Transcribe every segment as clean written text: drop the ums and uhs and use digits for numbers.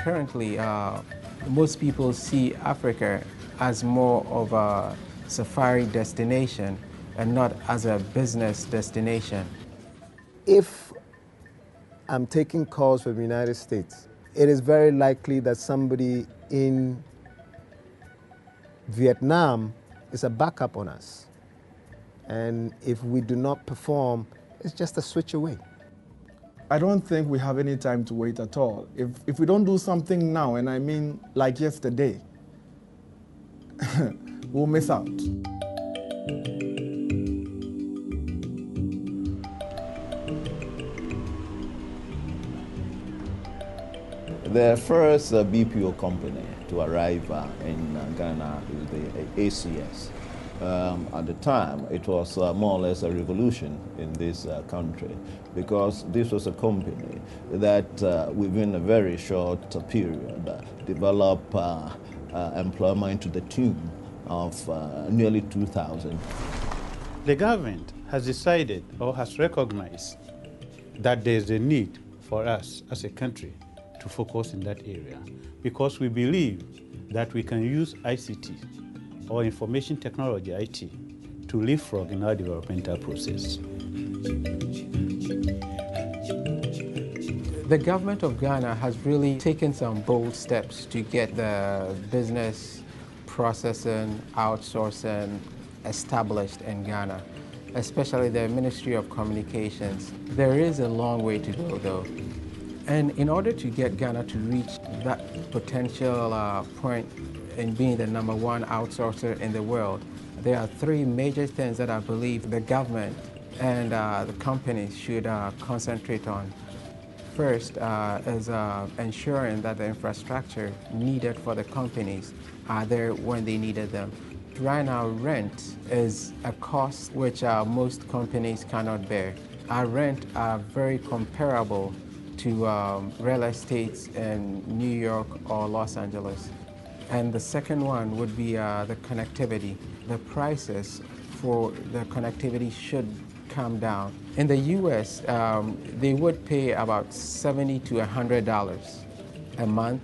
currently, most people see Africa as more of a safari destination and not as a business destination. If I'm taking calls from the United States, it is very likely that somebody in Vietnam is a backup on us. And if we do not perform, it's just a switch away. I don't think we have any time to wait at all. If we don't do something now, and I mean like yesterday, we'll miss out. The first BPO company to arrive in Ghana is the ACS. At the time, it was more or less a revolution in this country, because this was a company that within a very short period developed employment to the tune of nearly 2,000. The government has decided or has recognized that there is a need for us as a country to focus in that area, because we believe that we can use ICT or information technology, IT, to leapfrog in our developmental process. The government of Ghana has really taken some bold steps to get the business processing, outsourcing established in Ghana, especially the Ministry of Communications. There is a long way to go though. And in order to get Ghana to reach that potential point in being the #1 outsourcer in the world, there are three major things that I believe the government and the companies should concentrate on. First is ensuring that the infrastructure needed for the companies are there when they needed them. Right now, rent is a cost which most companies cannot bear. Our rent are very comparable to real estates in New York or Los Angeles. And the second one would be the connectivity. The prices for the connectivity should come down. In the US, they would pay about $70 to $100 a month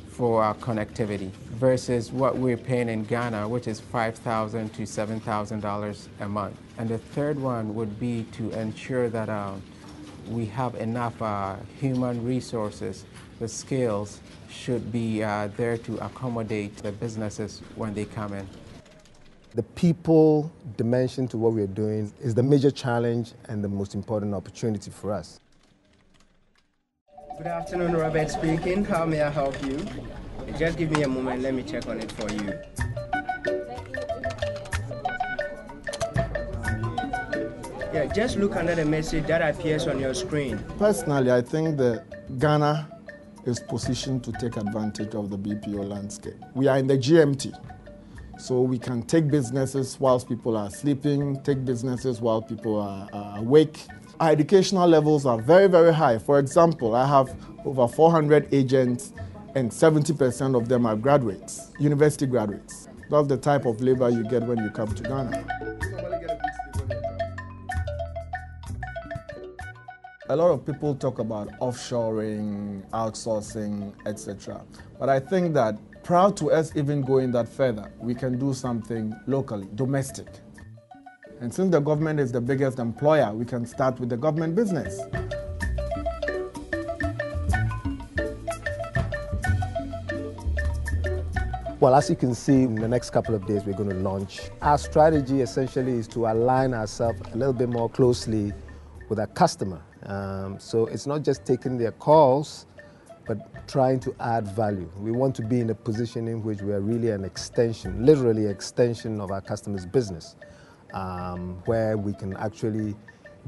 for connectivity versus what we're paying in Ghana, which is $5,000 to $7,000 a month. And the third one would be to ensure that we have enough human resources. The skills should be there to accommodate the businesses when they come in. The people dimension to what we're doing is the major challenge and the most important opportunity for us. Good afternoon, Robert speaking. How may I help you? Just give me a moment, let me check on it for you. Yeah, just look under the message that appears on your screen. Personally, I think that Ghana is positioned to take advantage of the BPO landscape. We are in the GMT, so we can take businesses whilst people are sleeping, take businesses while people are awake. Our educational levels are very, very high. For example, I have over 400 agents and 70% of them are graduates, university graduates. That's the type of labor you get when you come to Ghana. A lot of people talk about offshoring, outsourcing, etc. But I think that prior to us even going that further, we can do something locally, domestic. And since the government is the biggest employer, we can start with the government business. Well, as you can see, in the next couple of days, we're going to launch. Our strategy essentially is to align ourselves a little bit more closely with our customer. So it's not just taking their calls, but trying to add value. We want to be in a position in which we are really an extension, literally extension of our customer's business, where we can actually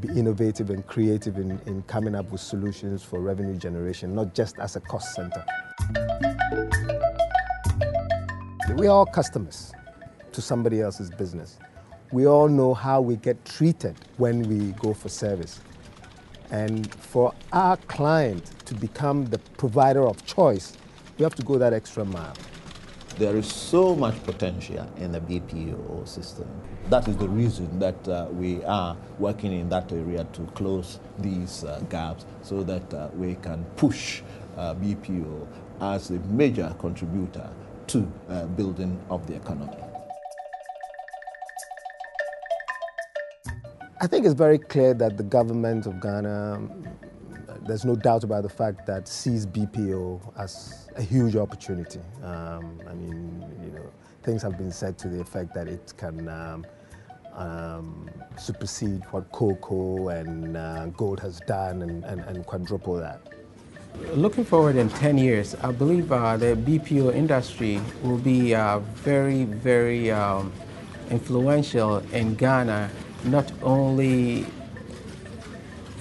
be innovative and creative in coming up with solutions for revenue generation, not just as a cost center. We are all customers to somebody else's business. We all know how we get treated when we go for service. And for our client to become the provider of choice, we have to go that extra mile. There is so much potential in the BPO system. That is the reason that we are working in that area to close these gaps so that we can push BPO as a major contributor to building of the economy. I think it's very clear that the government of Ghana, there's no doubt about the fact that sees BPO as a huge opportunity. I mean, things have been said to the effect that it can supersede what cocoa and gold has done and quadruple that. Looking forward in 10 years, I believe the BPO industry will be very, very influential in Ghana, not only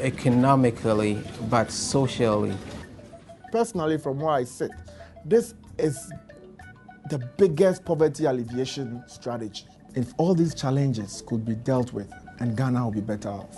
economically, but socially. Personally, from where I sit, this is the biggest poverty alleviation strategy. If all these challenges could be dealt with, and Ghana will be better off.